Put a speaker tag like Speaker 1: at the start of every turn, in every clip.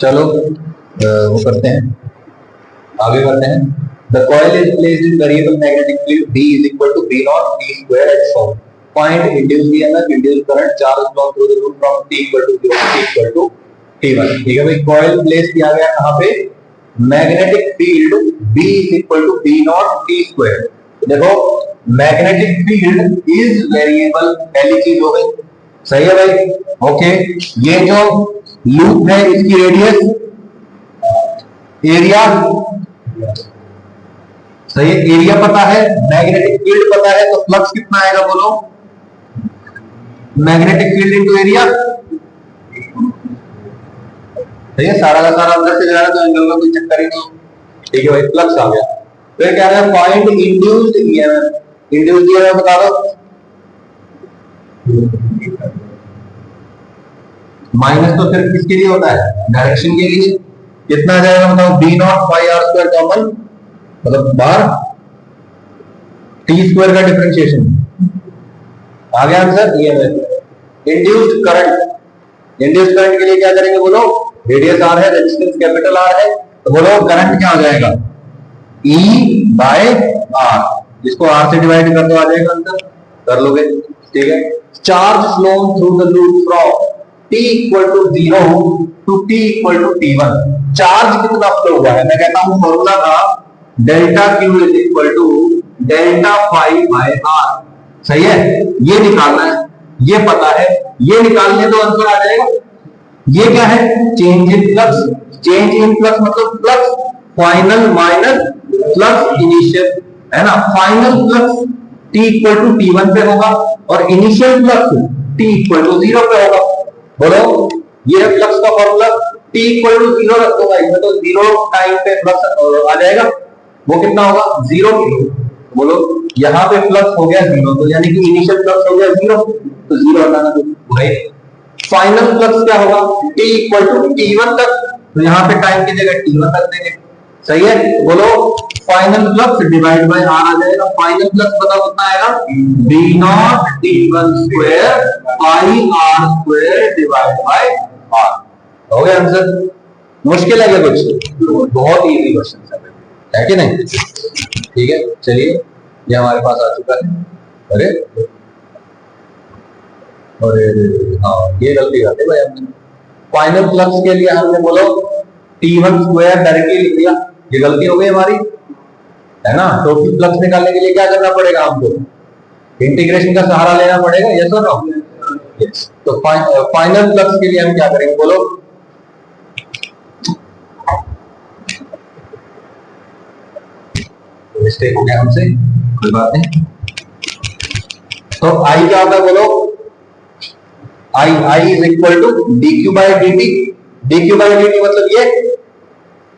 Speaker 1: चलो वो करते हैं, आगे करते हैं। The coil is placed in variable magnetic field B is equal to B naught T square at some point. Induce EMF, induce current, charge flow through the loop from T equal to 0 T equal to T1। ठीक है भाई, coil place किया गया कहाँ पे? Magnetic field B is equal to B naught T square। देखो magnetic field is variable, पहली चीज हो गई, सही है भाई। ओके, ये जो लूप है इसकी रेडियस, एरिया, सही है, एरिया पता है, मैग्नेटिक फील्ड पता है, तो फ्लक्स कितना आएगा बोलो? मैग्नेटिक फील्ड इनटू एरिया, सही है। सारा का सारा अंदर से जा रहा है तो एंगल का कोई चक्कर ही नहीं। ठीक है भाई, फ्लक्स आ गया। फिर क्या है? Find induced EMF. Induced EMF बता दो। माइनस तो सिर्फ किसके लिए होता है? डायरेक्शन के लिए। कितना आ जाएगा बताओ? B naught pi R square common, मतलब बार टी स्क्वायर का डिफरेंशिएशन। आ गया answer? EMF. Induced current, induced current के लिए क्या करेंगे बोलो? रेडियस आर है, रेजिस्टेंस कैपिटल आर है, तो बोलो करंट क्या आ जाएगा? E by R. इसको आर से डिवाइड कर दो, आ जाएगा आंसर, कर लोगे। ठीक है। Charge flow through the loop from t equal to 0 to t equal to t1। Charge कितना फ्लो हुआ है? मैं कहता हूं फॉर्मूला था delta q is equal to delta phi by R. सही है, ये निकालना है, ये पता है, ये निकालने तो आंसर आ जाएगा। ये क्या है? Change in flux. Change in flux मतलब flux final minus flux initial, है ना। Final flux t equal to t1 पे होगा और initial flux t equal to 0 पे होगा। बोलो, ये है फ्लक्स का फॉर्मूला। t इक्वल टू 0 रख दो भाई, तो 0 टाइम पे फ्लक्स आ जाएगा। वो कितना होगा? 0 किलो। बोलो, यहाँ पे फ्लक्स हो गया 0, तो यानी कि इनिशियल फ्लक्स हो गया 0, तो 0 हटाना भाई। फाइनल फ्लक्स क्या होगा? t इक्वल टू t1 तक, तो यहाँ पे टाइम की जगह t1 तक देंगे। सही है। बोलो, final flux divide by R आ जाएगा। फाइनल फ्लक्स बताओ कितना आएगा? b not t1 square pi R square divide by R. हो गया आंसर? मुश्किल है क्या कुछ? बहुत इजी क्वेश्चन है कि नहीं? ठीक है, चलिए ये हमारे पास आ चुका है। अरे अरे हाँ, ये गलती करते भाई हमने। फाइनल फ्लक्स के लिए हमने बोलो t1 स्क्वायर डायरेक्टली लिख दिया, ये गलती हो गई हमारी, है ना। टोटल फ्लक्स निकालने के लिए क्या करना पड़ेगा हमको? इंटीग्रेशन का सहारा लेना पड़ेगा। यस और नो? यस। तो फाइनल फ्लक्स के लिए हम क्या करेंगे बोलो? मिस्टेक हो गया हमसे, कोई बात नहीं। तो आई क्या होता है बोलो? I is equal to d Q by D T. D Q by D t मतलब ये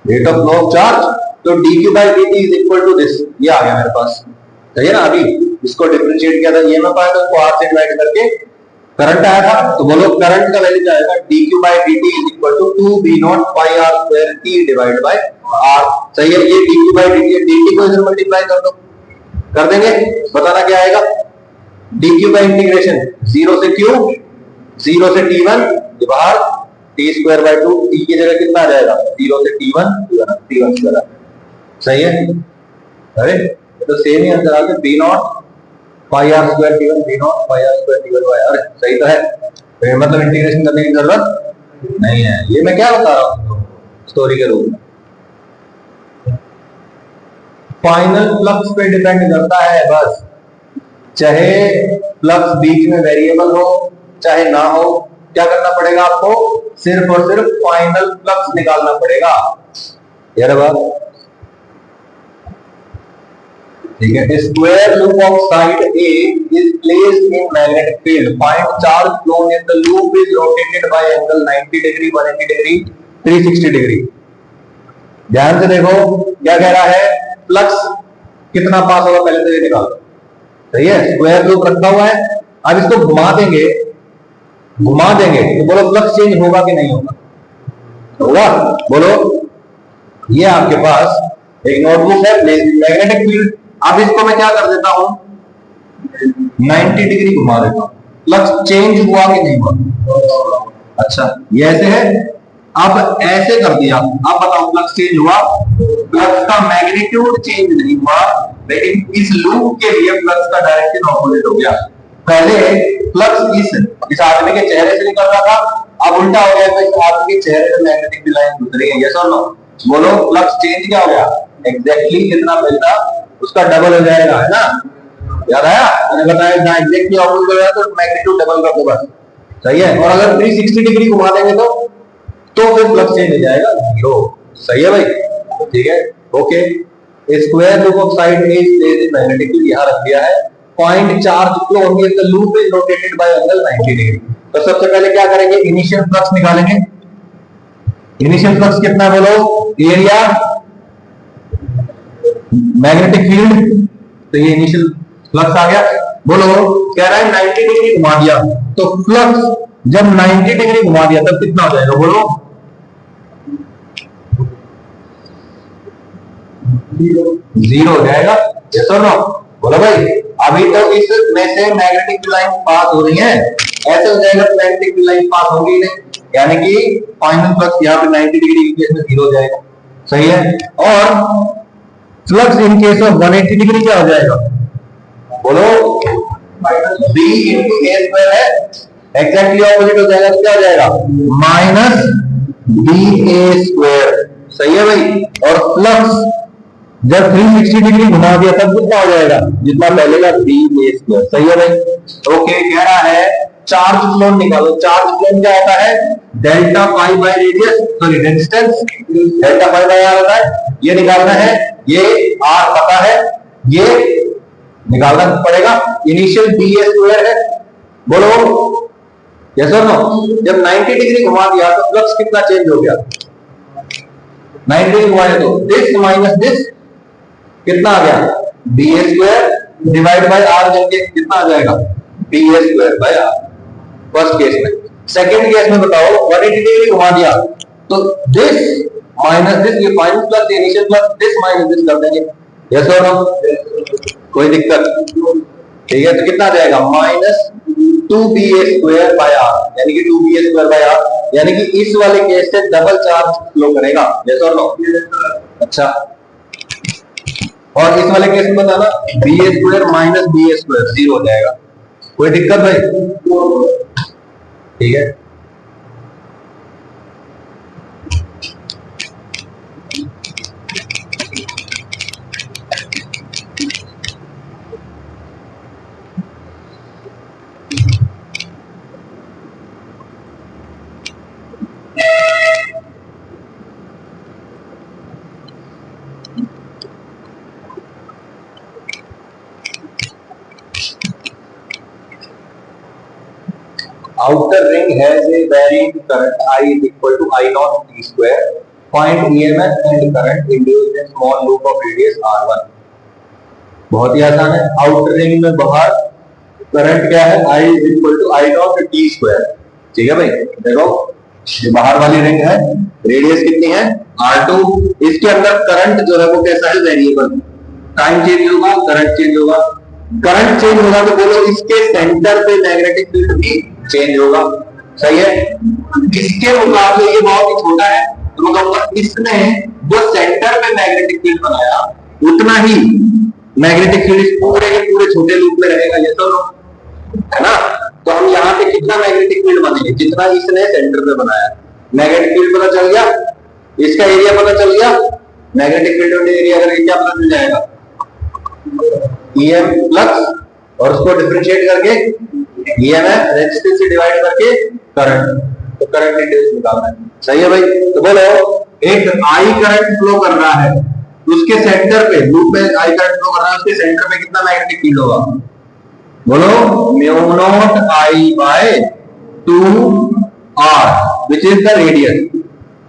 Speaker 1: rate of flow of charge, तो d Q by D T is equal to this. ये आ गया मेरे पास, सही है ना। अभी इसको डिफरेंशिएट किया था, ये मैं पाया था, उसको आर से डिवाइड करके करंट आया था, तो बोलो करंट का वैल्यू क्या आएगा? D Q by D T is equal to 2 B naught pi R square T divide by R. सही है। ये D Q by D T, D T को इधर मल्टीप्लाई कर दो, कर देंगे, बताना क्या आएगा? डी क्यू बाई इंटीग्रेशन 0 से q, 0 से t1 बाहर t स्क्वायर बाय 2, t की जगह कितना आ जाएगा? 0 से t1 t1 स्क्वायर। सही है। अरे तो सेम ही आंसर आ गया, b naught pi R square t1, b naught pi R square t1 by R. सही तो है, तो मतलब इंटीग्रेशन करने की जरूरत नहीं है। ये मैं क्या बता रहा हूं स्टोरी के रूप में। फाइनल फ्लक्स पे डिपेंड करता है बस, चाहे फ्लक्स बीच में वेरिएबल हो चाहे ना हो, क्या करना पड़ेगा आपको? सिर्फ और सिर्फ फाइनल फ्लक्स निकालना पड़ेगा। यार बात ठीक है। Square loop of side A is placed in magnetic field. Find charge flown in the loop is rotated by angle 90 degree, 180 degree, 360 degree. ध्यान से देखो क्या कह रहा है? फ्लक्स कितना पास होगा पहले से निकालो। सही है। स्क्वायर लूप रखा हुआ है, अब इसको घुमा देंगे, घुमा देंगे तो बोलो फ्लक्स चेंज होगा कि नहीं होगा? होगा। बोलो, ये आपके पास एक नोटबुक है मैग्नेटिक फील्ड, अब इसको मैं क्या कर देता हूं? 90 डिग्री घुमा देता हूं, फ्लक्स चेंज हुआ कि नहीं हुआ? अच्छा, ये ऐसे है, अब ऐसे कर दिया, अब बताओ फ्लक्स चेंज हुआ, फ्लक्स का मैग्नीट्यूड चेंज नहीं हुआ, लेकिन इस लूप के लिए फ्लक्स का डायरेक्शन ऑपोजिट हो गया। पहले फ्लक्स इस आदमी के चेहरे से निकल रहा था, अब उल्टा हो गया, तो इस आदमी के चेहरे से मैग्नेटिक लाइन गुजरी है। यस और नो? बोलो फ्लक्स चेंज क्या हो गया? एग्जैक्टली जितना मिलता उसका डबल हो जाएगा, है ना? याद आया? मैंने बताया ना, एग्जैक्टली ऑपोजिट हो गया तो मैग्नीट्यूड डबल कर दो बस, सही है। और अगर 360 डिग्री घुमा देंगे तो फिर फ्लक्स चेंज हो जाएगा 0। सही है भाई? ठीक है, okay. Square root of side is magnetic field यहां रख दिया है। पॉइंट चार्ज फ्लो होंगे, the loop is rotated by angle 90 degree. तो सबसे पहले क्या करेंगे? इनिशियल फ्लक्स निकालेंगे। इनिशियल फ्लक्स कितना है बोलो? एरिया मैग्नेटिक फील्ड, तो ये इनिशियल फ्लक्स आ गया। बोलो, कह रहा है 90 डिग्री घुमा दिया, तो फ्लक्स जब 90 डिग्री घुमा दिया तब कितना हो जाएगा? बोलो 0 हो जाएगा। यस और नो? बोलो भाई, अभी तो इसमें से मैग्नेटिक लाइन पास हो रही है, ऐसे हो जाएगा तो मैग्नेटिक लाइन पास होगी नहीं, यानी कि फाइनल फ्लक्स यहाँ पे 90 डिग्री के केस में 0 हो जाएगा। सही है। और flux in case of 180 degree क्या हो जाएगा? बोलो b इंटू ए स्क्वायर है, एग्जैक्टली ऑपोजिट हो जाएगा तो क्या हो जाएगा? Minus B A square. सही है भाई। और फ्लक्स जब 360 डिग्री घुमा दिया तब कितना हो जाएगा? जितना पहले का बी ए स्क्वायर। सही है भाई? ओके। कह रहा है चार्ज फ्लोन निकालो। चार्ज फ्लोन क्या होता है? Delta pi by radius, sorry resistance, delta pi by R होता है, ये निकालना है। ये आर पता है, ये निकालना पड़ेगा। इनिशियल बी ए स्क्वायर है, बोलो यस और नो? जब 90 डिग्री घुमा दिया तो फ्लक्स कितना चेंज हो गया? 90 डिग्री घुमाया तो दिस माइनस दिस कितना आ गया? B A square divide by R करके कितना आ जाएगा? B A square by R. First case में। सेकंड केस में बताओ 180 डिग्री घुमा दिया तो दिस माइनस दिस, ये final flux initial flux, this minus this कर देंगे। यस और नो? कोई दिक्कत? ठीक है, तो कितना आ जाएगा? Minus 2 B A square by R, यानी कि 2 B A square by R, यानी कि इस वाले केस से डबल चार्ज फ्लो करेगा। यस और नो? अच्छा, और इस वाले केस में बताना B A square minus B A square 0 हो जाएगा। कोई दिक्कत भाई? ठीक है। Outer ring has a varying current I is equal to I naught T square. Find EMF and current induced in small loop of radius R1. बहुत ही आसान है। आउटर रिंग में बाहर करंट क्या है? I is equal to I naught T square। ठीक है भाई? देखो ये बाहर वाली रिंग है, रेडियस कितनी है? R2। इसके अंदर करंट जो है वो कैसा है? वेरिएबल। टाइम चेंज होगा, करंट चेंज होगा। करंट चेंज होगा तो बोलो इसके सेंटर पे मैग्नेटिक फील्ड भी चेंज होगा। सही है? इसके मुकाबले ये बहुत ही छोटा है, तो मैं कहूंगा इसने जो सेंटर पे मैग्नेटिक फील्ड बनाया उतना ही मैग्नेटिक फील्ड पूरे के पूरे छोटे लूप में रहेगा। ये तो है ना? तो हम यहाँ पे कितना मैग्नेटिक फील्ड बनेंगे? जितना इसने सेंटर पे बनाया। मैग्नेटिक फील्ड पता चल गया, इसका एरिया पता चल गया, मैग्नेटिक फील्ड एरिया अगर क्या पता चल जाएगा? EM फ्लक्स, और उसको डिफरेंशिएट करके EMF रेजिस्टेंस से डिवाइड करके करंट, तो करंट इंड्यूस निकालना है। सही है भाई? तो बोलो एक I करंट फ्लो कर रहा है, उसके सेंटर पे लूप में I करंट फ्लो कर रहा है, उसके सेंटर पे कितना मैग्नेटिक फील्ड होगा? बोलो mu naught I by 2R which is the radius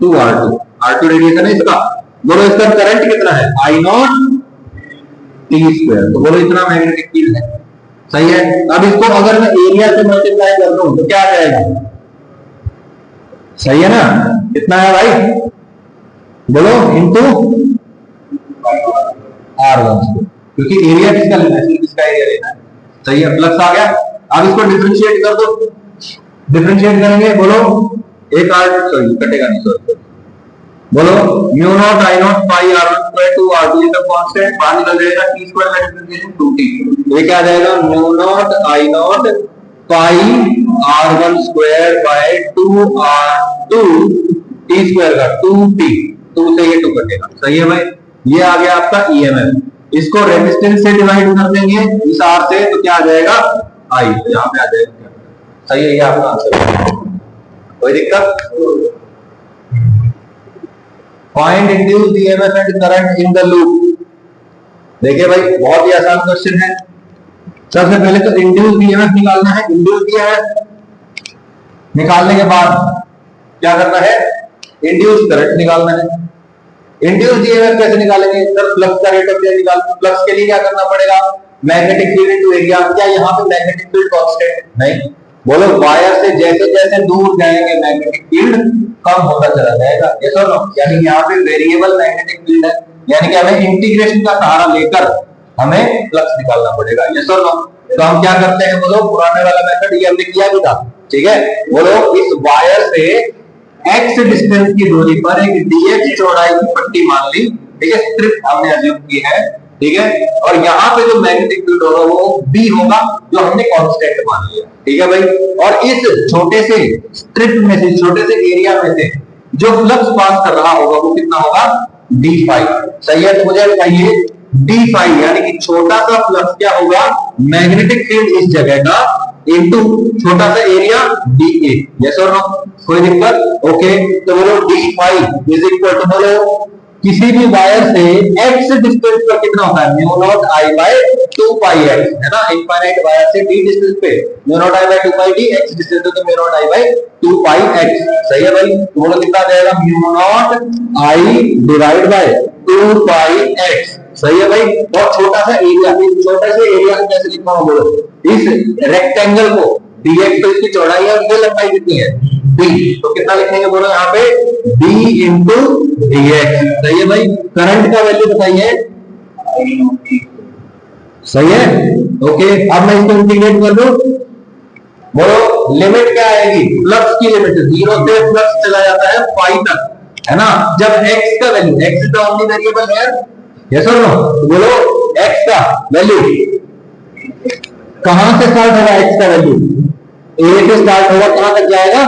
Speaker 1: 2R2। R2 radius है ना इसका। बोलो इसका करंट कितना है? I naught T square. तो बोलो इतना मैग्नेटिक फील्ड है। सही है? अब इसको अगर मैं एरिया से मल्टीप्लाई कर दूं तो क्या आ जाएगा? सही है ना? कितना है भाई? बोलो इनटू R1, क्योंकि एरिया किसका लेना है? किसका एरिया लेना है? सही है? फ्लक्स आ गया। अब इसको डिफरेंशिएट कर दो। डिफरेंशिएट करेंगे, बोलो एक आर सॉरी कटेगा नहीं, सॉरी बोलो mu naught I naught pi R one square two R two का कांस्टेंट बाहर निकल जाएगा, टी स्क्वायर का डिफरेंशिएशन 2t। ये क्या आ जाएगा, mu naught I naught pi R one square by 2r2 T square का 2t, 2 से ये 2 कटेगा। सही है भाई, ये आ गया आपका ईएमएफ। इसको रेजिस्टेंस से डिवाइड कर देंगे इस आर से, तो क्या आ जाएगा आई, यहाँ पे आ जाएगा। सही है, ये आपका आंसर। कोई दिक्कत? Find induced EMF and current in the loop. देखिए भाई बहुत ही आसान क्वेश्चन है। सबसे पहले तो इंड्यूस्ड ईएमएफ निकालना है। इंड्यूस्ड ईएमएफ निकालने के बाद क्या करना है, इंड्यूस्ड करंट निकालना है। इंड्यूस्ड ईएमएफ कैसे निकालेंगे सर, फ्लक्स का रेट ऑफ चेंज निकाल। फ्लक्स के लिए क्या करना पड़ेगा, मैग्नेटिक फील्ड इनटू एरिया। क्या यहाँ पे मैग्नेटिक फील्ड कांस्टेंट नहीं, बोलो वायर से जैसे जैसे दूर जाएंगे मैग्नेटिक फील्ड कम होता चला जाएगा। यस और नो, यानी यहाँ पे वेरिएबल मैग्नेटिक फील्ड है, यानी कि हमें इंटीग्रेशन का सहारा लेकर हमें फ्लक्स निकालना पड़ेगा। यस और नो, तो हम क्या करते हैं, बोलो पुराने वाला मेथड ये हमने किया भी था, ठीक है। बोलो इस वायर से x डिस्टेंस की दूरी पर एक dx चौड़ाई की पट्टी मान ली, ठीक है, स्ट्रिप हमने अज्यूम की है, ठीक है। और यहाँ पे जो मैग्नेटिक फील्ड होगा वो b होगा, जो हमने कांस्टेंट मान लिया, ठीक है भाई। और इस छोटे से स्ट्रिप में से, छोटे से एरिया में से जो फ्लक्स पास कर रहा होगा वो कितना होगा, d फाई। सही है, तो मुझे बताइए d फाई यानी कि छोटा सा फ्लक्स क्या होगा, मैग्नेटिक फील्ड इस जगह का इनटू छोटा सा एरिया dA। यस और नो, कोई दिक्कत? ओके, तो बोलो d phi is equal to, बोलो किसी भी वायर से x डिस्टेंस पर कितना होता है, म्यू नॉट आई बाय 2 पाई x, है ना। इनफाइनाइट वायर से d डिस्टेंस पे म्यू नॉट आई बाय 2 पाई d, x डिस्टेंस तो म्यू नॉट आई बाय 2 पाई x। सही है भाई, तो बोलो कितना आ जाएगा, mu naught I divide by 2 pi x। सही है भाई। और छोटा सा एरिया, छोटे से एरिया को कैसे लिखना है, बोलो इस रेक्टेंगल को dx, तो इसकी चौड़ाई है, उसकी लंबाई कितनी है b, तो कितना लिखेंगे, बोलो यहाँ पे b इंटू dx। सही है भाई। करंट का वैल्यू बताइए, सही है, ओके। अब मैं इसको इंटीग्रेट कर दूं, बोलो लिमिट क्या आएगी, फ्लक्स की लिमिट 0 से फ्लक्स चला जाता है पाई तक, है ना। जब x का value, x is the only variable है, यस और नो, तो बोलो x का वैल्यू कहां से स्टार्ट होगा, x का वैल्यू a से स्टार्ट होगा, कहां तक जाएगा,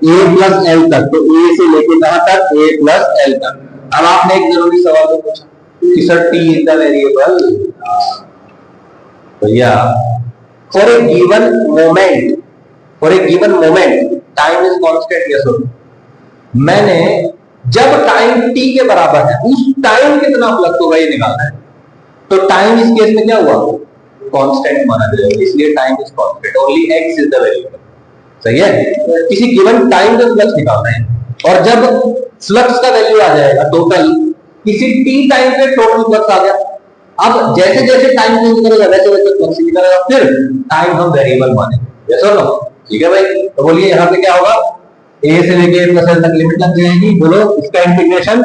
Speaker 1: a प्लस एल तक, तो a से लेके कहां तक, a प्लस एल तक। अब आपने एक जरूरी सवाल तो पूछा कि sir t is the variable, भैया for a given moment, for a given moment time is constant. Yes और मैंने जब टाइम t के बराबर है उस टाइम कितना फ्लक्स होगा ये निकालना है, तो टाइम इस केस में क्या हुआ, कांस्टेंट माना जाएगा, इसलिए time is constant, only x is the variable. सही है, किसी गिवन टाइम का फ्लक्स निकालना है, और जब फ्लक्स का वैल्यू आ जाएगा टोटल, किसी t टाइम पे टोटल फ्लक्स आ गया, अब जैसे जैसे टाइम चेंज करेगा वैसे वैसे फ्लक्स निकलेगा, फिर टाइम हम वेरिएबल मानेंगे। यस और नो, ठीक है भाई। तो बोलिए यहाँ पे क्या होगा, a से लेके प्लस एल तक लिमिट लग जाएगी, बोलो इसका इंटीग्रेशन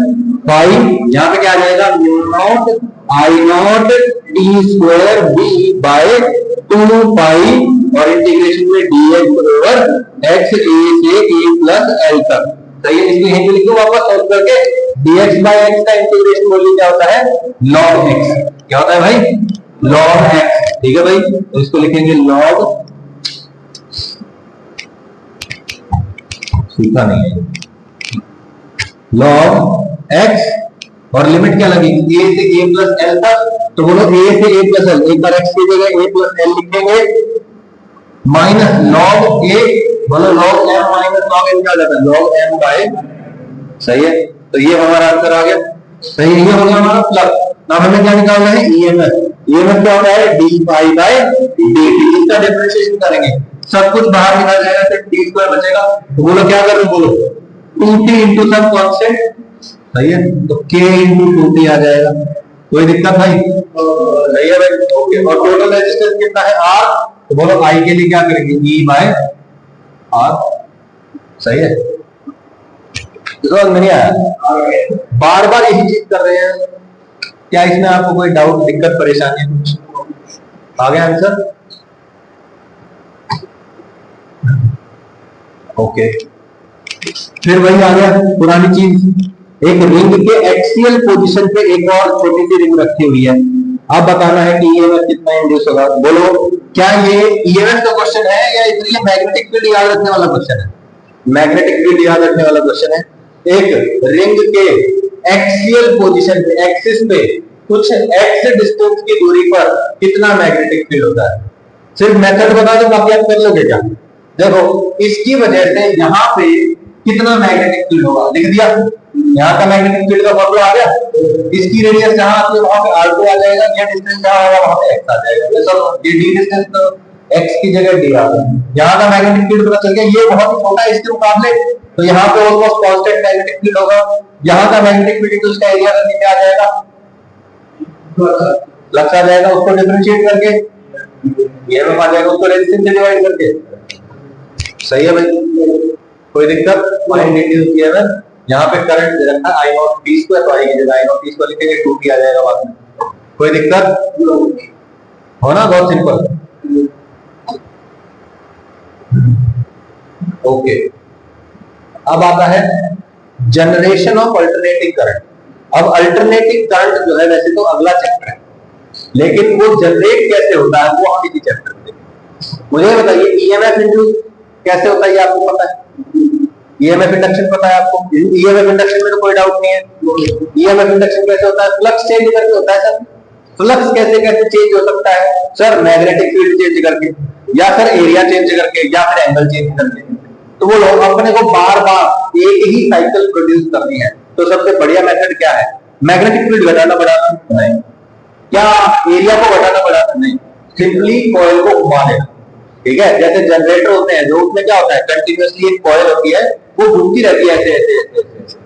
Speaker 1: पाई, यहाँ पे क्या आ जाएगा, mu naught I naught T square B by 2 pi, और इंटीग्रेशन में dx ओवर x a से a प्लस एल तक। सही है, इसको यहीं पे लिखो वापस सॉल्व करके, dx बाय x का इंटीग्रेशन बोलिए क्या होता है, log x। क्या होता है भाई, log x, ठीक है भाई। तो इसको लिखेंगे log, सीखा नहीं है, log x, और लिमिट क्या लगेगी, a से a प्लस एल तक, तो बोलो a से a प्लस एल, एक बार x की जगह a प्लस एल लिखेंगे, माइनस log a, बोलो log m minus log n क्या हो जाता है, log m बाय। सही है, तो ये हमारा आंसर आ गया। सही है, ये हो गया हमारा फ्लक्स। अब हमें क्या निकालना है, ईएमएफ। ईएमएफ क्या होता है, d फाई बाय dt, इसका डिफरेंशिएशन करेंगे, सब कुछ बाहर निकल जाएगा, सिर्फ t स्क्वायर बचेगा। तो बोलो क्या करूं, बोलो 2t इंटू सब कांस्टेंट। सही है, तो k इंटू 2t आ जाएगा, कोई दिक्कत भाई, सही है भाई, ओके। और टोटल रेजिस्टेंस कितना है, r, तो बोलो I के लिए क्या करेंगे, E बाय R। सही है, समझ में नहीं आया, बार बार यही चीज कर रहे हैं, क्या इसमें आपको कोई डाउट, दिक्कत, परेशानी कुछ आ गया आंसर, ओके। फिर वही आ गया पुरानी चीज, एक रिंग के एक्सियल पोजीशन पे एक और छोटी सी रिंग रखी हुई है। अब बताना है कि ईएमएफ कितना इंड्यूस होगा। बोलो क्या ये ईएमएफ का क्वेश्चन है या इसलिए मैग्नेटिक फील्ड याद रखने वाला क्वेश्चन है? मैग्नेटिक फील्ड याद रखने वाला क्वेश्चन है। एक रिंग के एक्सियल पोजीशन पे, एक्सिस पे कुछ एक्स डिस्टेंस की दूरी पर कितना मैग्नेटिक फील्ड होता है। सिर्फ मेथड बता दो, बाकी आप कर लोगे क्या? देखो इसकी वजह से यहां पे कितना मैग्नेटिक फील्ड होगा लिख दिया। यहाँ का मैग्नेटिक फील्ड का फॉर्मूला आ गया। इसकी रेडियस जहां आती है वहां पे r2 आ जाएगा, ये डिस्टेंस जहां होगा वहां पे x आ जाएगा। ये सब ये d डिस्टेंस तो x की जगह d आ गया। यहाँ का मैग्नेटिक फील्ड पता चल गया, ये बहुत ही छोटा है इसके मुकाबले, तो यहाँ पे ऑलमोस्ट कांस्टेंट मैग्नेटिक फील्ड होगा। यहाँ का मैग्नेटिक फील्ड तो उसका एरिया का नीचे आ जाएगा, फ्लक्स आ जाएगा, उसको डिफरेंशिएट करके ये में आ जाएगा, उसको रेजिस्टेंस से डिवाइड करके। सही है भाई, कोई दिक्कत? फाइंड इंड्यूस्ड ईएमएफ, यहाँ पे करंट दे रखा है I नॉट टी स्क्वायर, तो आई की जगह I नॉट टी स्क्वायर लिखेंगे, 2t आ जाएगा बाद में। कोई दिक्कत हो ना? बहुत सिंपल। ओके, अब आता है जनरेशन ऑफ अल्टरनेटिंग करंट। अब अल्टरनेटिंग करंट जो है वैसे तो अगला चैप्टर है, लेकिन वो जनरेट कैसे होता है वो हम इसी चैप्टर में देखेंगे। मुझे बताइए ईएमएफ इंड्यूस कैसे होता है, ये आपको पता है? ईएमएफ इंडक्शन पता है आपको? ईएमएफ इंडक्शन में तो कोई डाउट नहीं है। ईएमएफ इंडक्शन कैसे होता है? फ्लक्स चेंज करके होता है सर। फ्लक्स कैसे कैसे चेंज हो सकता है सर? मैग्नेटिक फील्ड चेंज करके, या फिर एरिया चेंज करके, या फिर एंगल चेंज करके। तो वो लोग अपने को बार बार एक ही साइकिल प्रोड्यूस करनी है, तो सबसे बढ़िया मेथड क्या है? मैग्नेटिक फील्ड घटाना बढ़ाना नहीं, क्या एरिया को घटाना बढ़ाना नहीं, सिंपली कॉइल को घुमा देना। ठीक है, जैसे जनरेटर होते हैं जो, उसमें क्या होता है कंटिन्यूअसली एक कॉइल होती है, वो घूमती रहती है ऐसे ऐसे ऐसे,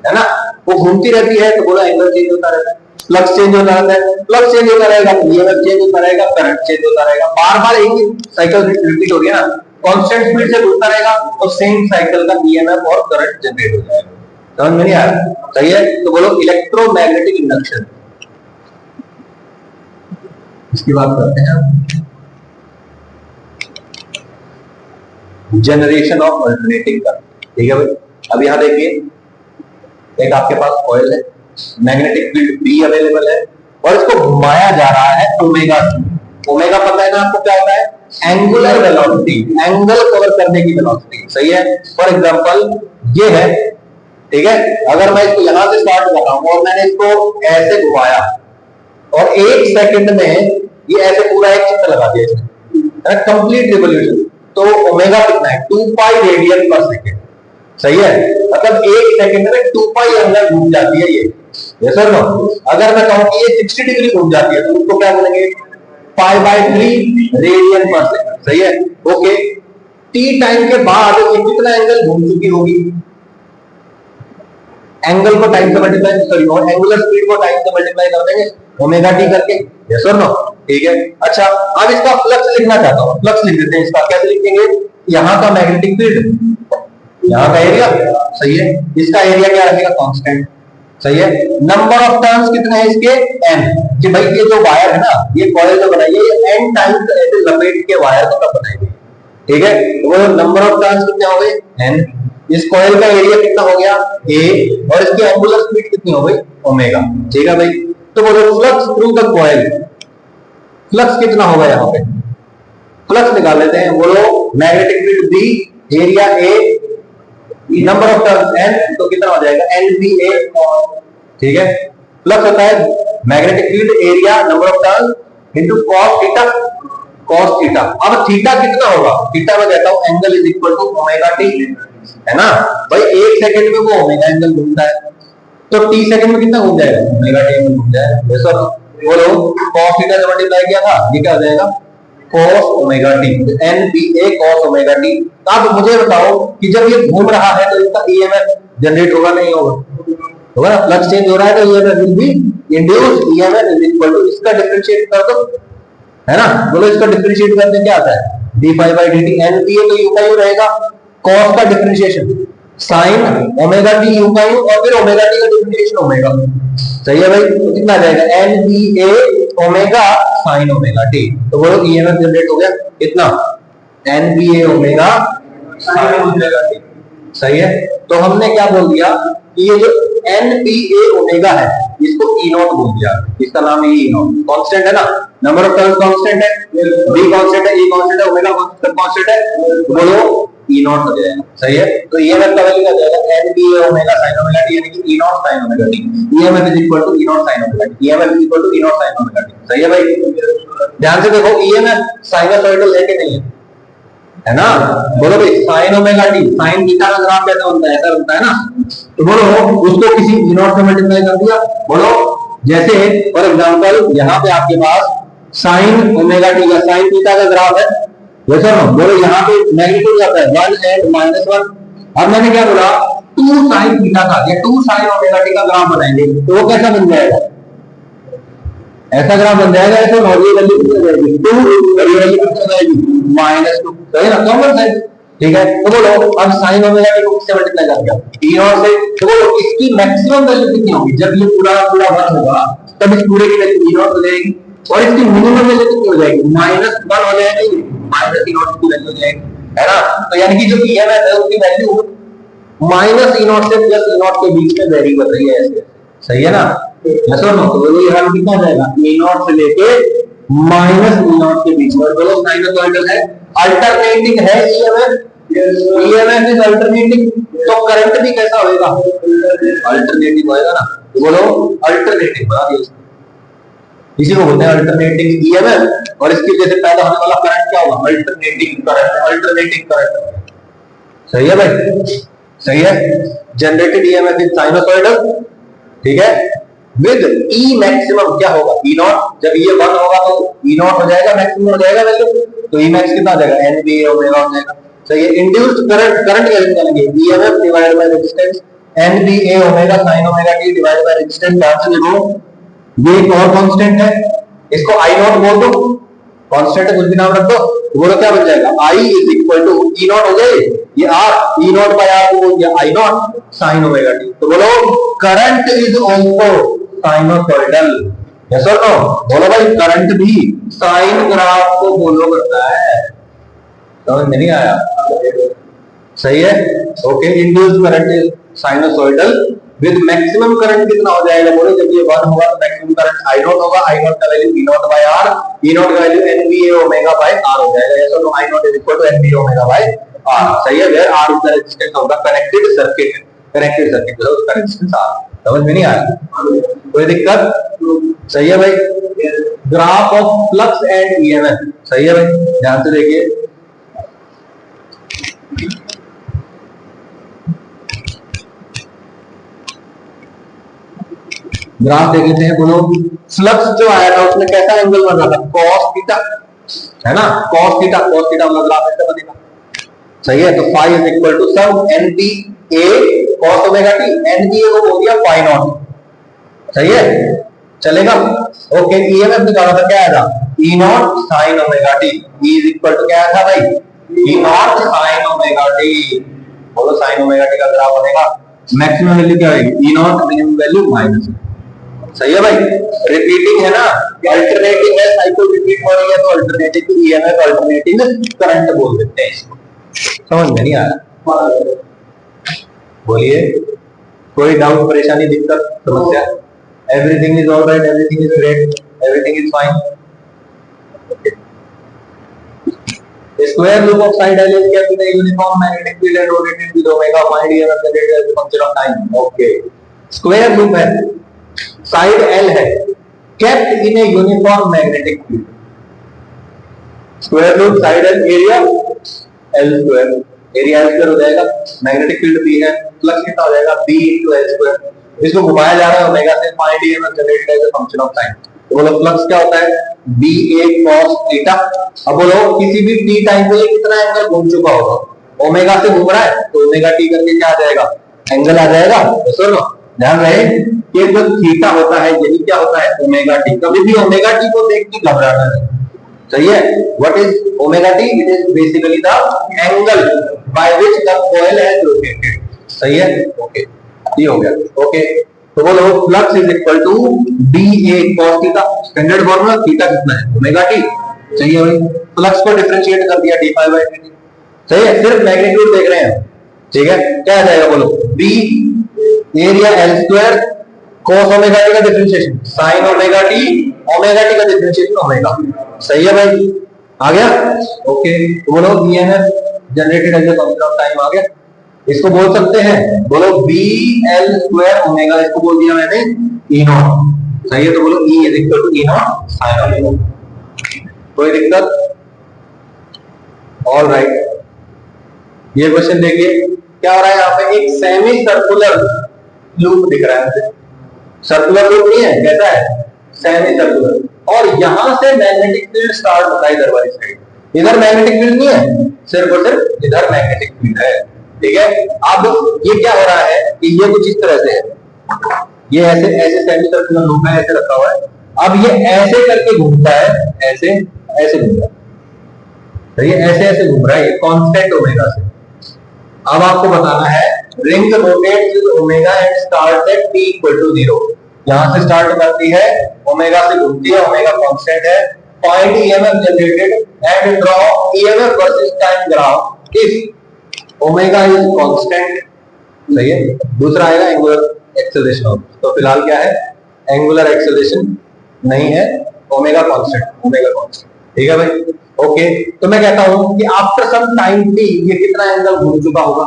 Speaker 1: है ना? वो घूमती रहती है तो बोला एंगल चेंज होता रहता है, फ्लक्स चेंज होता रहता है, फ्लक्स चेंज होता रहेगा, ईएमएफ चेंज होता रहेगा, करंट चेंज होता रहेगा, बार बार एक ही साइकिल रिपीट हो गया ना, कांस्टेंट स्पीड से घूमता रहेगा तो सेम साइकिल का ईएमएफ और करंट जनरेट हो जाएगा। समझ में नहीं आ रहा? सही है, तो बोलो इलेक्ट्रोमैग्नेटिक इंडक्शन, इसकी बात करते हैं। जनरेशन ऑफ अल्टरनेटिंग करंट, ठीक है भाई। अब यहां देखिए, एक आपके पास कॉइल है, मैग्नेटिक फील्ड B अवेलेबल है, और इसको घुमाया जा रहा है ओमेगा। ओमेगा पता है ना आपको क्या होता है? एंगुलर वेलोसिटी, एंगल कवर करने की वेलोसिटी। सही है, फॉर एग्जांपल ये है, ठीक है, अगर मैं इसको यहां से स्टार्ट कर रहा हूं और मैंने इसको ऐसे घुमाया और 1 सेकंड में ये ऐसे पूरा एक चक्कर लगा दिया इसने, कंप्लीट रिवॉल्यूशन, तो ओमेगा कितना है? 2 पाई रेडियन पर सेकंड। सही है, मतलब 1 सेकंड में 2 पाई एंगल घूम जाती है ये। यस और नो? अगर मैं कहूं कि ये 60 डिग्री घूम जाती है तो उसको क्या बोलेंगे? पाई बाय 3 रेडियन पर सेकंड। सही है, ओके। टी टाइम के बाद ये कितना एंगल घूम चुकी होगी? एंगल को टाइम से मल्टीप्लाई, सॉरी एंगुलर स्पीड को टाइम से मल्टीप्लाई कर देंगे ओमेगा टी करके। यस और नो? ठीक है। अच्छा, अब इसका फ्लक्स लिखना चाहता हूं, फ्लक्स लिख देते हैं इसका। कैसे लिखेंगे? यहाँ का मैग्नेटिक फील्ड, यहाँ का एरिया। सही है, इसका एरिया क्या रहेगा? कांस्टेंट। सही है, नंबर ऑफ टर्न्स कितने हैं इसके? n। कि भाई ये जो वायर है ना, ये कॉइल जो बनाई है, ये n टाइम्स ऐसे लपेट के वायर को तब बनाई गई। ठीक है, तो वो नंबर ऑफ टर्न्स कितने हो गए? n। इस कॉइल का एरिया कितना हो गया? a, और इसकी एंगुलर स्पीड कितनी हो गई? ओमेगा। ठीक है भाई, तो बोलो flux through the coil, flux कितना होगा? यहाँ पे फ्लक्स निकाल लेते हैं। बोलो magnetic field B, area A, number of turns n, तो कितना हो जाएगा? NBA। ठीक है, फ्लक्स होता है magnetic field area number of turns into cos theta, cos theta. अब थीटा कितना होगा? थीटा में कहता हूं angle is equal to omega T, है ना भाई? 1 सेकंड में वो ओमेगा एंगल घूमता है, तो t सेकंड में कितना घूम जाएगा? ओमेगा टी एंगल घूम जाएगा। यस और नो? बोलो cos थीटा से मल्टीप्लाई किया था, ये क्या हो जाएगा? cos omega T, NBA cos omega T. अब मुझे बताओ कि जब ये घूम रहा है तो इसका ईएमएफ जनरेट होगा नहीं होगा? होगा ना? फ्लक्स चेंज हो रहा है तो EMF will be induced, EMF is equal to, इसका डिफरेंशिएट कर दो, है ना? बोलो इसका डिफरेंशिएट करने क्या आता है? D phi by D T. NBA तो यू का यू रहेगा, cos का differentiation sin omega T U का यू, और फिर ओमेगा टी का डिफरेंशिएशन ओमेगा। सही है भाई, तो कितना आ जाएगा? NBA omega sin omega T. तो बोलो ईएमएफ जनरेट हो गया कितना? NBA omega sin omega T. सही है। तो हमने क्या बोल दिया कि ये जो NPA ओमेगा है इसको E नॉट बोल दिया, इसका नाम है E नॉट। कांस्टेंट है ना, नंबर ऑफ टर्न्स कांस्टेंट है, B कांस्टेंट है, E कांस्टेंट है, ओमेगा कांस्टेंट है, बोलो E नॉट हो जाएगा। सही है। तो EMF का वैल्यू क्या जाएगा, NPA omega sin omega t, यानी कि E naught sin omega t। EMF is equal to E naught sin omega t, EMF is equal to E naught sin omega t। सही है भाई। ध्यान से देखो, EMF साइनसॉइडल है कि नहीं है ना, बोलो भाई sin omega t, sin theta का ग्राफ कैसा बनता है, ऐसा बनता है ना। तो बोलो उसको किसी E नॉट से मल्टीप्लाई कर दिया, बोलो जैसे फॉर एग्जांपल यहाँ पे आपके पास sin ओमेगा t का sin थीटा का ग्राफ है, वैसा ना बोलो यहाँ पे मैग्नीट्यूड आता है 1 एंड -1। अब मैंने क्या बोला 2 sin थीटा का या 2 sin ओमेगा t का ग्राफ बनाएंगे तो वो कैसा बन जाएगा, ऐसा ग्राफ बन जाएगा। ऐसे नॉर्मल वैल्यू कितनी हो जाएगी, 2 वैल्यू कितनी हो जाएगी -2। सही ना, कॉमन सेंस। ठीक है। तो बोलो अब sin ओमेगा t को किससे मल्टीप्लाई कर दिया, E नॉट से। तो बोलो इसकी मैक्सिमम वैल्यू कितनी होगी, जब ये पूरा पूरा 1 होगा तब इस पूरे की वैल्यू E नॉट हो जाएगी, और इसकी मिनिमम वैल्यू कितनी हो जाएगी, -1 हो जाएगी, -E नॉट की वैल्यू हो जाएगी, है ना। तो यानी कि जो EMF है उसकी वैल्यू -E नॉट से +E नॉट के बीच में वेरी कर रही है ऐसे। सही है ना। ऐसा ना, तो ये वैल्यू कितना हो जाएगा, E नॉट से लेके -E नॉट के बीच में। बोलो साइनसॉइडल है, अल्टरनेटिंग है EMF, EMF इज अल्टरनेटिंग, तो करंट भी कैसा होएगा, अल्टरनेटिंग होएगा ना। तो बोलो अल्टरनेटिंग बना दिया, इसी को बोलते हैं अल्टरनेटिंग EMF। और इसकी वजह से पैदा होने वाला करंट क्या होगा, अल्टरनेटिंग करंट, अल्टरनेटिंग करंट। सही है भाई, सही है। जनरेटेड EMF इज साइनसॉइडल, ठीक है, विद E मैक्सिमम क्या होगा, E नॉट। जब ये 1 होगा तो E नॉट हो जाएगा, मैक्सिमम हो जाएगा वैल्यू, तो E मैक्स कितना हो जाएगा, NPA ओमेगा हो जाएगा। सही है। इंड्यूस्ड करंट, करंट क्या निकालेंगे, EMF divided by resistance, NPA omega sin omega t divided by resistance. ध्यान से देखो, ये एक और कांस्टेंट है, इसको I नॉट बोल दो, कांस्टेंट है कुछ भी नाम रख दो, तो बोलो क्या बन जाएगा, I is equal to E naught हो जाए, ये R, E not by R को बोल दिया I naught sin omega t। तो बोलो current is also sinusoidal, yes और नो। बोलो भाई करंट भी साइन ग्राफ को फॉलो करता है, समझ में नहीं आया। सही है। Okay, induced current is sinusoidal with maximum current कितना हो जाएगा, बोलो जब ये 1 होगा तो मैक्सिमम करंट I नॉट होगा, I नॉट का value E not by R, E not का value NPA omega by R हो जाएगा, यस और no. I not is equal to NPA omega by R। सही है, where R is the resistance of the connected circuit, connected circuit मतलब उसका resistance R। समझ में नहीं आया, कोई दिक्कत। सही है भाई। Graph of flux and EMF, सही है भाई, ध्यान से देखिए। ग्राफ देख लेते हैं, बोलो फ्लक्स जो आया था उसमें कैसा एंगल बन रहा था, cos थीटा, है ना, cos थीटा वाला ग्राफ ऐसा बनेगा। सही है। तो phi is equal to some NPA cos omega t, NPA को बोल दिया phi नॉट। सही है, चलेगा। ओके, EMF निकाला था, क्या आया था, E naught sin omega t, E is equal to क्या आया था भाई, E naught sin omega t। बोलो sin ओमेगा t का ग्राफ बनेगा, मैक्सिमम वैल्यू क्या आएगी, E naught, minimum value minus. सही है भाई। रिपीटिंग है ना, अल्टरनेटिंग है, साइकिल रिपीट हो रही है तो अल्टरनेटिंग EMF, अल्टरनेटिंग करंट बोल देते हैं इसको। समझ में नहीं आया, बोलिए कोई डाउट, परेशानी, दिक्कत, समस्या। Everything is alright, everything is great, everything is fine. Square loop of side L is kept in a uniform magnetic field and rotated with omega find EMF generated as a function of time. Okay, square loop है, side L है, kept in a uniform magnetic field. Square loop side L, area L square, area L square हो जाएगा, magnetic field B है, flux कितना हो जाएगा B into L square. इसको घुमाया जा रहा है ओमेगा से, find EMF generated as a function of time. तो बोलो फ्लक्स क्या होता है, BA cos थीटा। अब बोलो किसी भी t टाइम पे ये कितना एंगल घूम चुका होगा, ओमेगा से घूम रहा है तो ओमेगा t करके क्या आ जाएगा, एंगल आ जाएगा। तो सुनो, ध्यान रहे कि जो थीटा होता है यही क्या होता है, ओमेगा टी। कभी भी ओमेगा टी को देख के घबराना नहीं। सही है। What is omega T, it is basically the angle by which the coil has rotated. सही है, ओके, ये हो गया। ओके, तो बोलो flux is equal to BA cos थीटा, स्टैंडर्ड फार्मूला, थीटा कितना है, ओमेगा टी। सही है भाई, फ्लक्स को डिफरेंशिएट कर दिया d phi by dt। सही है, सिर्फ मैग्नीट्यूड देख रहे हैं, ठीक है, क्या आ जाएगा बोलो, B area L square cos omega T का डिफरेंशिएशन sin ओमेगा टी का डिफरेंशिएशन ओमेगा। सही है भाई, आ गया। ओके, तो बोलो EMF generated as a function of time आ गया। इसको बोल सकते हैं, बोलो बी एल स्क्वायर ओमेगा, इसको बोल दिया मैंने ई नॉट। सही है, तो बोलो E is equal to E naught sine omega. कोई दिक्कत? ऑल राइट, ये क्वेश्चन देखिए क्या हो रहा है यहाँ पे, एक सेमी सर्कुलर लूप दिख रहा है। सर्कुलर लूप नहीं है, कैसा है, सेमी सर्कुलर, और यहां से मैग्नेटिक फील्ड स्टार्ट होता है इधर वाली साइड। इधर मैग्नेटिक फील्ड नहीं है, सिर्फ और सिर्फ इधर मैग्नेटिक फील्ड है। ठीक है, अब ये क्या हो रहा है कि ये कुछ इस तरह से है, ये ऐसे ऐसे सेमी सर्कुलर लूप है, ऐसे रखा हुआ है। अब ये ऐसे करके घूमता है, ऐसे ऐसे घूमता है, तो ये ऐसे ऐसे घूम रहा है, ये कांस्टेंट ओमेगा से। अब आपको बताना है ring rotates with omega and starts at t equal to 0। यहां से स्टार्ट करती है, ओमेगा से घूमती है, ओमेगा कांस्टेंट है। Find EMF generated and draw EMF versus time graph if omega is constant. सही है, दूसरा आएगा एंगुलर एक्सेलरेशन। तो फिलहाल क्या है, एंगुलर एक्सेलरेशन नहीं है, ओमेगा कांस्टेंट, ओमेगा कांस्टेंट। ठीक है भाई, ओके। तो मैं कहता हूं कि आफ्टर सम टाइम टी ये कितना एंगल घूम चुका होगा,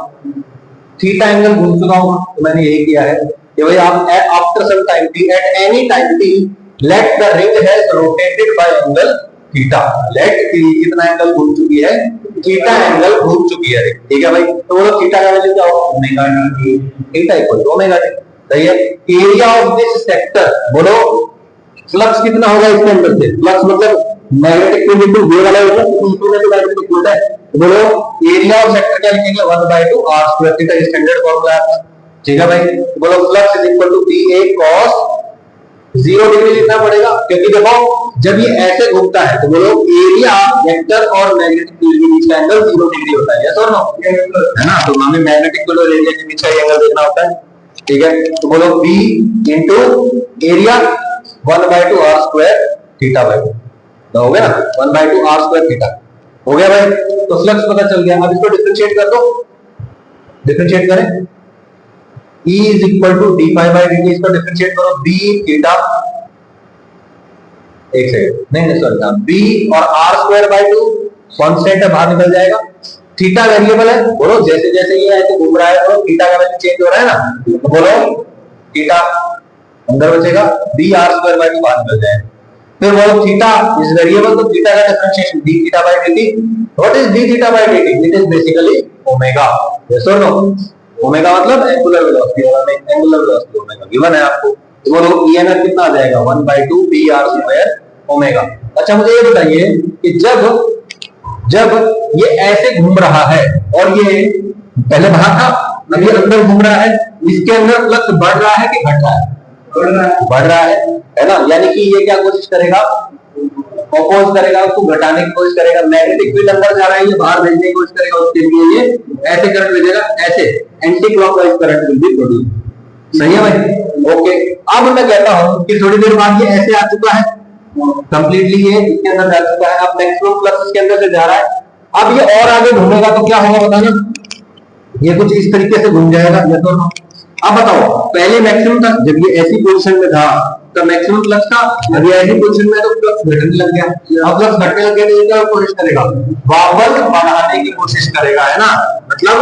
Speaker 1: थीटा एंगल घूम चुका होगा। तो मैंने यही किया है कि भाई आप after some time T at any time T let the ring has rotated by angle theta. Let T कितना एंगल घूम चुकी है, थीटा एंगल घूम चुकी है। ठीक है भाई, तो बोलो थीटा का वैल्यू क्या होगा, omega T, theta equal to omega T. सही है, एरिया ऑफ दिस सेक्टर, बोलो फ्लक्स कितना होगा इसके अंदर से, फ्लक्स मतलब मैग्नेटिक फील्ड इनटू ये वाला होगा, मैग्नेटिक फील्ड है। बोलो एरिया ऑफ सेक्टर क्या लिखेंगे, 1/2 r square, theta standard formula है। ठीक है भाई, बोलो flux is equal to ba cos 0 degree लिखना पड़ेगा, क्योंकि देखो जब ये ऐसे घूमता है तो बोलो एरिया वेक्टर और मैग्नेटिक फील्ड के बीच का एंगल 0 डिग्री होता है, यस और नो, है ना। तो हमें मैग्नेटिक फील्ड और एरिया के बीच का एंगल देखना होता है। ठीक है, तो बोलो b into area 1/2 r square theta by, तो हो गया ना, 1/2 r स्क्वायर थीटा हो गया भाई। तो फ्लक्स पता चल गया। अब इसको डिफरेंशिएट कर दो, डिफरेंशिएट करें, E is equal to D phi by dt, इसको डिफरेंशिएट करो, b थीटा, एक सेकंड, नहीं सॉरी, b और r स्क्वायर बाय 2 कांस्टेंट है, बाहर निकल जाएगा। थीटा वेरिएबल है, बोलो जैसे जैसे ये ऐसे घूम रहा है तो थीटा का वैल्यू चेंज हो रहा है ना, तो बोलो थीटा अंदर बचेगा, b r स्क्वायर बाय 2 बाहर निकल जाएगा। फिर बोलो थीटा इज वेरिएबल, तो थीटा का differentiation d theta by dt। What is d theta by dt? It is basically omega, yes और नो। ओमेगा मतलब एंगुलर वेलोसिटी, और एंगुलर वेलोसिटी ओमेगा गिवन है आपको। तो बोलो ईएमएफ कितना आ जाएगा, 1/2 b r स्क्वायर ओमेगा। अच्छा मुझे ये बताइए कि जब ये ऐसे घूम रहा है और ये पहले बाहर था, अब ये अंदर घूम रहा है, इसके अंदर फ्लक्स बढ़ रहा है कि घट रहा है, बढ़ रहा है ना। यानी कि ये क्या कोशिश करेगा, अपोज करेगा, उसको घटाने की कोशिश करेगा। मैग्नेटिक फील्ड अंदर जा रहा है, ये बाहर भेजने की कोशिश करेगा, उसके लिए ये ऐसे करंट भेजेगा, ऐसे anti clockwise current will be produce. सही है भाई, ओके। अब मैं कहता हूं कि थोड़ी देर बाद ये ऐसे आ चुका है, कंप्लीटली ये इसके अंदर जा चुका है, अब मैक्सिमम फ्लक्स इसके अंदर से जा रहा है। अब ये और आगे घूमेगा तो क्या होगा बताना, ये कुछ इस तरीके से घूम जाएगा, ये तो। अब बताओ, पहले मैक्सिमम था, जब ये ऐसी पोजीशन में था तो मैक्सिमम फ्लक्स था, अब ये ऐसी पोजीशन में तो फ्लक्स घटने लग गया। अब फ्लक्स घटने लग गया तो ये क्या कोशिश करेगा, वापस बढ़ाने की कोशिश करेगा, है ना। मतलब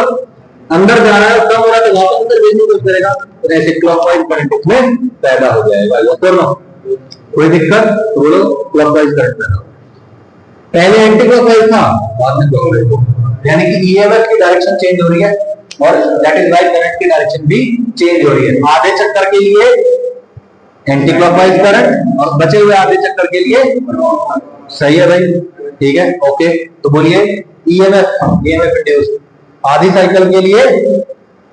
Speaker 1: अंदर जा रहा है, कम हो रहा है तो वापस अंदर भेजने की कोशिश करेगा, तो ऐसे क्लॉकवाइज करंट इसमें पैदा हो जाएगा, ये तो नो। कोई दिक्कत, तो बोलो क्लॉकवाइज करंट पैदा। पहले एंटी क्लॉकवाइज था, बाद में क्लॉकवाइज, यानी कि ईएमएफ की डायरेक्शन चेंज हो रही है, और दैट इज वाई करंट की डायरेक्शन भी चेंज हो रही है। आधे चक्कर के लिए एंटी क्लॉकवाइज करंट और बचे हुए आधे चक्कर के लिए, सही है भाई, ठीक है, ओके। तो बोलिए ईएमएफ इंड्यूस आधी साइकिल के लिए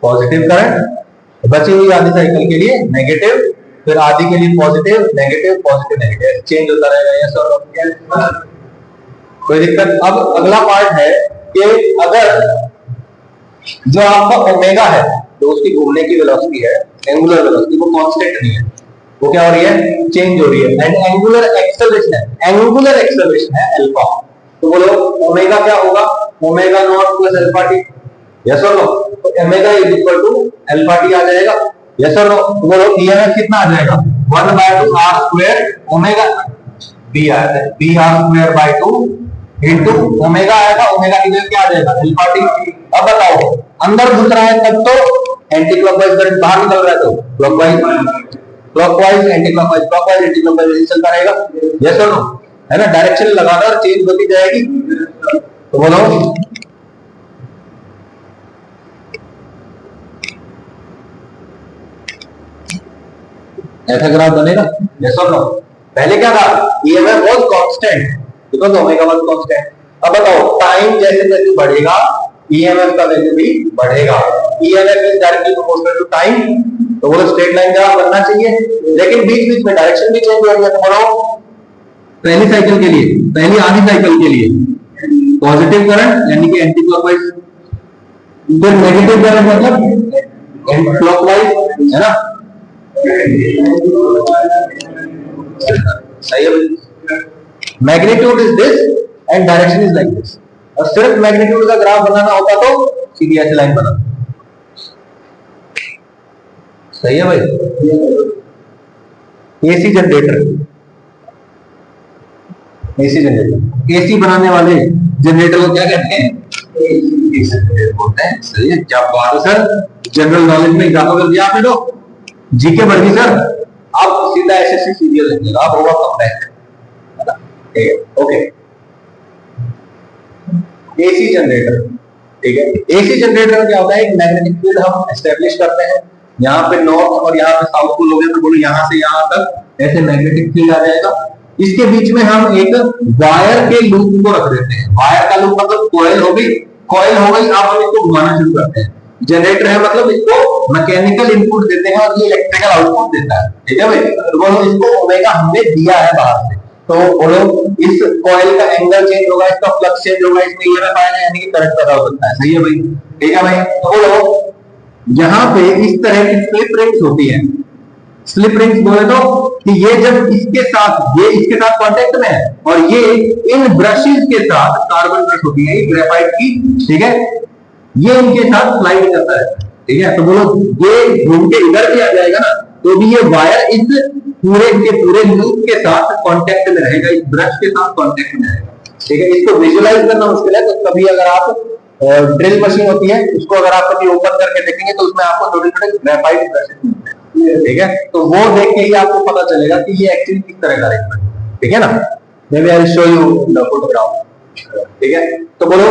Speaker 1: पॉजिटिव करंट, बची हुई आधी साइकिल के लिए नेगेटिव, फिर आधी के लिए positive negative positive negative, change होता रहेगा, यस और कोई दिक्कत। अब अगला पार्ट है कि अगर जो आपका ओमेगा है, जो उसकी घूमने की वेलोसिटी है, एंगुलर वेलोसिटी, वो कांस्टेंट नहीं है, वो क्या हो रही है, चेंज हो रही है। एंड एंगुलर एक्सेलरेशन है अल्फा, तो बोलो ओमेगा क्या होगा, omega not plus alpha T, yes और नो। तो omega is equal to alpha T आ जाएगा। यस और नो? बोलो ईएमएफ कितना आ जाएगा 1/2 आर स्क्वायर ओमेगा बी आया है, B R square by 2 into omega आएगा, ओमेगा की जगह क्या आ जाएगा अल्फा टी। अब बताओ अंदर घुस रहा है तब तो एंटी क्लॉकवाइज करंट, बाहर निकल रहा है तो clockwise, clockwise anti clockwise, clockwise anti clockwise चलता रहेगा। यस और नो? है ना, डायरेक्शन लगातार चेंज होती जाएगी। तो बोलो ऐसा ग्राफ बनेगा। यस और नो? पहले क्या था EMF was constant because omega was constant. अब बताओ टाइम जैसे जैसे बढ़ेगा ईएमएफ का वैल्यू भी बढ़ेगा। EMF is directly proportional to time. तो बोलो स्ट्रेट लाइन का बनना चाहिए, लेकिन बीच बीच में डायरेक्शन भी चेंज हो रही है। तो बोलो पहली साइकिल के लिए, पहली आधी साइकिल के लिए पॉजिटिव करंट यानी कि एंटी क्लॉकवाइज, फिर नेगेटिव करंट मतलब एंटी क्लॉकवाइज, है ना? सही है भाई। Magnitude is this and direction is like this. और सिर्फ मैग्नीट्यूड का ग्राफ बनाना होता तो सीधी ऐसी लाइन बना। सही है भाई। AC generator, AC generator, AC बनाने वाले जनरेटर को क्या कहते हैं? एसी जनरेटर बोलते हैं। सही है, क्या बात है सर, जनरल नॉलेज में इजाफा कर दिया आपने तो। जीके बढ़ गई सर, आप सीधा एसएससी सीरियल लिखिएगा, आप होगा कम है। ठीक है, ओके। एसी जनरेटर, ठीक है। एसी जनरेटर में क्या होता है, एक मैग्नेटिक फील्ड हम एस्टेब्लिश करते हैं। यहाँ पे नॉर्थ और यहाँ पे साउथ को लोगे तो बोलो यहाँ से यहाँ तक ऐसे मैग्नेटिक फील्ड आ जाएगा। इसके बीच में हम एक वायर के लूप को रख देते हैं। वायर का लूप मतलब कॉइल हो गई, कॉइल हो गई। आप हम इसको घुमाना शुरू करते हैं। जनरेटर है मतलब इसको मैकेनिकल इनपुट देते हैं और ये इलेक्ट्रिकल आउटपुट देता है। ठीक है भाई, तो बोलो इसको ओमेगा हमने दिया है बाहर से, तो बोलो इस कॉइल का एंगल चेंज होगा, इसका फ्लक्स चेंज होगा, इसमें ईएमएफ आएगा यानी कि करंट पैदा हो सकता है। सही है भाई, ठीक है भाई। तो बोलो यहाँ पे इस तरह की स्लिप रिंग्स होती है। स्लिप रिंग्स बोले तो कि ये जब इसके साथ, ये इसके साथ कांटेक्ट में है और ये इन ब्रशेस के साथ कार्बन ब्रश होती है ग्रेफाइट की, ठीक है, ये इनके साथ स्लाइड करता है। ठीक है, तो बोलो ये घूम के इधर भी आ जाएगा ना, तो भी ये वायर इस पूरे के पूरे लूप के साथ कांटेक्ट में रहेगा, इस ब्रश के साथ कांटेक्ट में रहेगा। ठीक है, इसको विजुअलाइज करना मुश्किल है, तो कभी अगर आप ड्रिल मशीन होती है उसको अगर आप कभी ओपन करके देखेंगे तो उसमें आपको छोटे छोटे ग्रेफाइट ब्रशेस मिलते हैं। ठीक है, तो वो देख के ही आपको पता चलेगा कि ये एक्चुअली किस तरह का रहेगा। ठीक है ना, may be I will show you the photograph. ठीक है, तो बोलो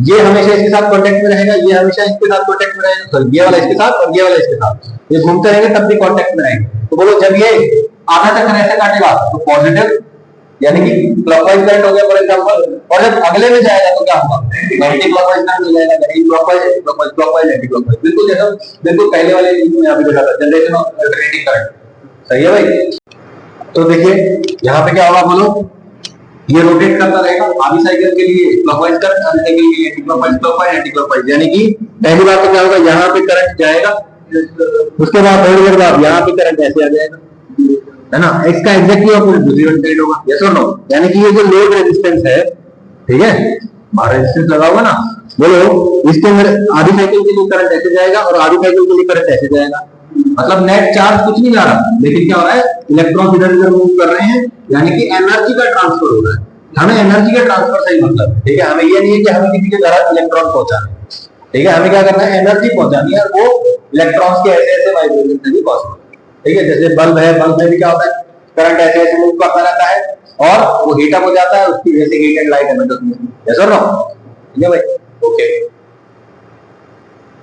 Speaker 1: ये हमेशा इसके साथ कांटेक्ट में रहेगा, ये हमेशा इसके साथ कांटेक्ट में रहेगा, सॉरी ये वाला इसके साथ और ये वाला इसके साथ, ये घूमते रहेंगे तब भी कांटेक्ट में रहेंगे। तो बोलो जब ये आधा चक्कर ऐसे काटेगा तो पॉजिटिव यानी कि क्लॉकवाइज करंट हो गया फॉर एग्जांपल, और जब अगले में जाएगा तो क्या होगा, एंटी क्लॉकवाइज करंट हो जाएगा, anti clockwise anti clockwise clockwise anti clockwise, बिल्कुल जैसा बिल्कुल पहले वाले में यहां पे देखा था जनरेशन ऑफ अल्टरनेटिंग करंट। सही है भाई। तो देखिए यहां पे क्या होगा, बोलो ये रोटेट करता रहेगा, आधी साइकिल के लिए क्लॉकवाइज करंट, आधी साइकिल के लिए anti clockwise clockwise anti clockwise, यानी कि पहली बात तो क्या होगा, यहाँ पे करंट जाएगा, उसके बाद थोड़ी देर बाद यहाँ पे करंट ऐसे आ जाएगा, है ना, इसका एग्जैक्टली अपोजिट दूसरी साइड होगा। यस और नो, यानी कि ये जो लोड रेजिस्टेंस है, ठीक है, बाहर रेजिस्टेंस लगा हुआ ना, बोलो इसके अंदर आधी साइकिल के लिए करंट ऐसे जाएगा और आधी साइकिल के लिए करंट ऐसे जाएगा, मतलब नेट चार्ज कुछ नहीं जा रहा, लेकिन क्या हो रहा है, इलेक्ट्रॉन इधर उधर मूव कर रहे हैं, यानी कि एनर्जी का ट्रांसफर हो रहा है। हमें एनर्जी का ट्रांसफर से ही मतलब है। ठीक है, हमें ये नहीं है कि हमें किसी के घर इलेक्ट्रॉन पहुंचाना है। ठीक है, हमें क्या करना है, एनर्जी पहुंचानी है, और वो इलेक्ट्रॉन्स के ऐसे ऐसे वाइब्रेशन से भी पॉसिबल। ठीक है, जैसे बल्ब है, बल्ब में भी क्या होता है, करंट ऐसे ऐसे मूव करता रहता है और वो हीट अप हो जाता है, उसकी वजह से हीट एंड लाइट एमिट होती है। यस और नो? ठीक है भाई, ओके।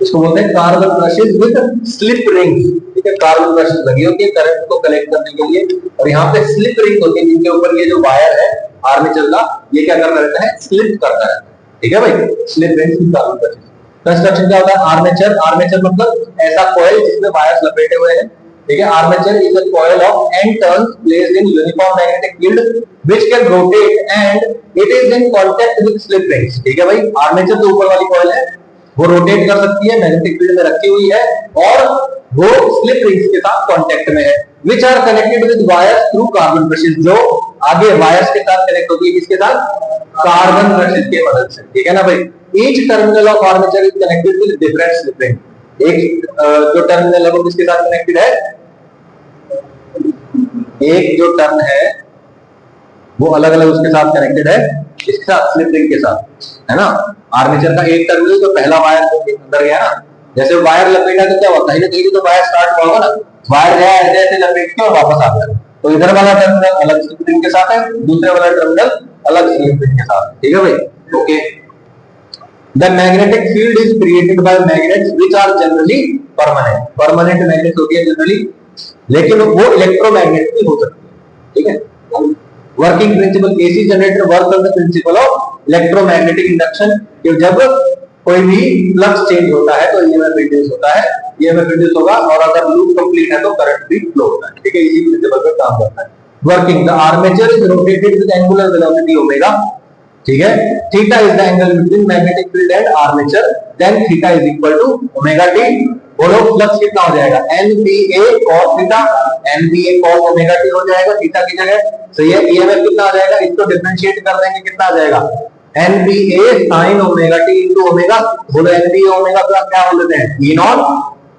Speaker 1: इसको बोलते हैं carbon brushes with slip rings. ठीक है, कार्बन ब्रशेस लगी होती है करंट को कलेक्ट करने के लिए, और यहाँ पे स्लिप रिंग होती है जिनके ऊपर ये जो वायर है आर्मेचर का, ये क्या करता रहता है, स्लिप करता रहता है। ठीक है भाई, slip rings with carbon brushes. Construction क्या होता है, आर्मेचर, आर्मेचर मतलब ऐसा कॉइल जिसमें वायर्स लपेटे हुए हैं। ठीक है, armature is a coil of n turns placed in uniform magnetic field which can rotate and it is in contact with slip rings। ठीक है भाई, आर्मेचर तो ऊपर वाली कॉइल है, वो रोटेट कर सकती है, मैग्नेटिक फील्ड में रखी हुई है और वो स्लिप रिंग्स के साथ कांटेक्ट में है, which are connected with wires through carbon brushes, जो आगे वायर्स के साथ कनेक्ट होती है, किसके साथ, कार्बन ब्रशेस के मदद से। ठीक है ना भाई, each terminal of armature is connected with different slip ring. एक जो टर्मिनल है वो किसके साथ कनेक्टेड है? एक जो टर्न है वो अलग अलग उसके साथ कनेक्टेड है, इसके साथ स्लिप रिंग के साथ, है ना। आर्मेचर का एक टर्मिनल तो पहला वायर अंदर गया ना, जैसे वायर लपेटा तो क्या हुआ, कहीं ना कहीं तो वायर स्टार्ट हुआ होगा ना, वायर गया ऐसे ऐसे लपेट के और वापस आ गया। तो इधर वाला टर्मिनल अलग स्लिप रिंग के साथ है, दूसरे वाला टर्मिनल अलग स्लिप रिंग के साथ, ठीक है भाई। Okay, the magnetic field is created by magnets which are generally permanent. Permanent magnet होती है जनरली, लेकिन वो इलेक्ट्रोमैग्नेट भी हो सकती है, ठीक है। Working principle, AC generator work on the principle of electromagnetic induction, कि जब कोई भी फ्लक्स चेंज होता है तो ईएमएफ इंड्यूस होता है, ईएमएफ इंड्यूस होगा, और अगर लूप कंप्लीट है तो करंट भी फ्लो होता है, ठीक है। इसी प्रिंसिपल पर काम करता है। Working, the armature is rotated with angular velocity omega, ठीक है। Theta is the angle between magnetic field and armature, then theta is equal to omega T. बोलो फ्लक्स कितना हो जाएगा? NBA cos theta, NBA cos omega T हो जाएगा theta की जगह, सही है। ईएमएफ कितना आ जाएगा? इसको डिफरेंशिएट कर देंगे, कितना आ जाएगा? NBA sin omega T into omega. बोलो NBA ओमेगा का क्या बोल देते हैं? E नॉट,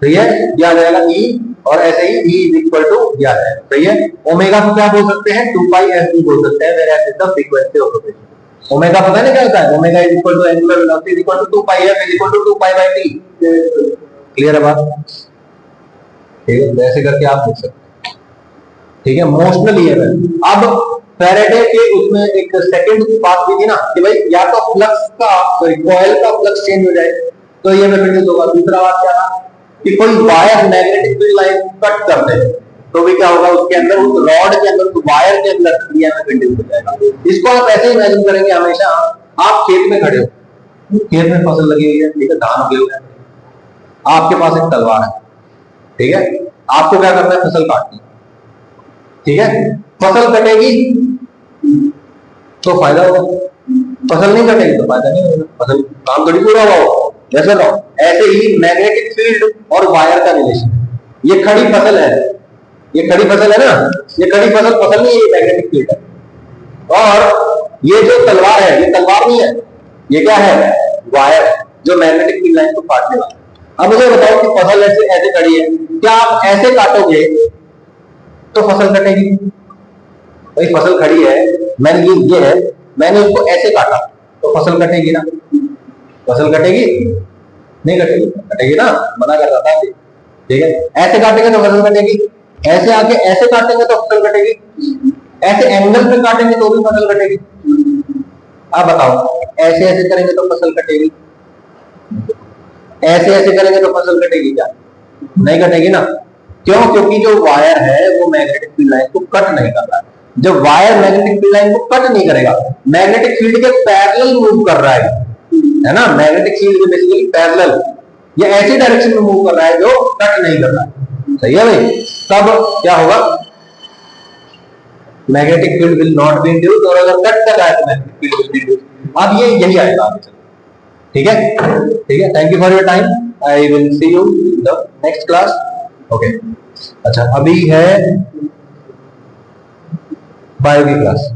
Speaker 1: सही है, क्या आ जाएगा? E, और ऐसे ही E इज इक्वल टू क्या आ जाएगा, सही है। ओमेगा को क्या बोल सकते हैं? 2πf भी बोल सकते हैं, where F is the frequency of rotation. Omega पता नहीं क्या होता है? Omega is equal to angular velocity is equal to 2πf is equal to 2π/t। Clear है बात? ठीक है, वैसे करके आप देख सकते हैं, ठीक है। मोशनल ईएमएफ, अब फैराडे के उसमें एक सेकंड की बात की थी ना कि भाई या तो फ्लक्स का, सॉरी कॉइल का फ्लक्स चेंज हो जाए तो ईएमएफ इंड्यूस होगा। दूसरा बात क्या था कि कोई wire magnetic field line cut कर दे तो भी क्या होगा, उसके अंदर, उस रॉड के अंदर, उस वायर के अंदर ईएमएफ इंड्यूस हो जाएगा। इसको आप ऐसे इमेजिन करेंगे, हमेशा आप खेत में खड़े हो, खेत में फसल लगी हुई है, ठीक है, धान उगे हुए हैं, आपके पास एक तलवार है, ठीक है, आपको क्या करना है? फसल काटनी, ठीक है। फसल कटेगी तो फायदा होगा, फसल नहीं कटेगी तो फायदा नहीं होगा, फसल काम थोड़ी पूरा हुआ हो। जैसे ना ऐसे ही मैग्नेटिक फील्ड और वायर का रिलेशन, ये खड़ी फसल है, ये खड़ी फसल है ना, ये खड़ी फसल फसल नहीं है, ये मैग्नेटिक फील्ड है। और ये जो तलवार है, ये तलवार नहीं है, ये क्या है? वायर, जो मैग्नेटिक फील्ड लाइन को काटने वाला। अब मुझे बताओ कि फसल ऐसे ऐसे खड़ी है, क्या आप ऐसे काटोगे तो फसल कटेगी? भाई फसल खड़ी है, मैंने ये है, मैंने उसको ऐसे काटा तो फसल कटेगी ना? फसल कटेगी? नहीं कटेगी, कटेगी ना, मना कर रहा था, ठीक है। ऐसे काटेंगे तो फसल कटेगी, ऐसे आके ऐसे काटेंगे तो फसल कटेगी, ऐसे एंगल पे काटेंगे तो भी फसल कटेगी। आप बताओ, ऐसे ऐसे करेंगे तो फसल कटेगी, ऐसे ऐसे करेंगे तो फसल कटेगी क्या? नहीं कटेगी ना। क्यों? क्योंकि जो वायर है वो मैग्नेटिक फील्ड लाइन को कट नहीं कर रहा है। जब वायर मैग्नेटिक फील्ड लाइन को कट नहीं करेगा, मैग्नेटिक फील्ड के पैरेलल मूव कर रहा है ना, मैग्नेटिक फील्ड के बेसिकली पैरेलल, ये ऐसी डायरेक्शन में मूव कर रहा है जो कट नहीं कर रहा है, सही है भाई। तब क्या होगा? Magnetic field will not be induced, और अगर कट कर रहा है तो magnetic field will be induced. अब ये यही आएगा आगे चल, ठीक है, ठीक है। Thank you for your time, I will see you in the next class. Okay, अच्छा अभी है बायो की क्लास।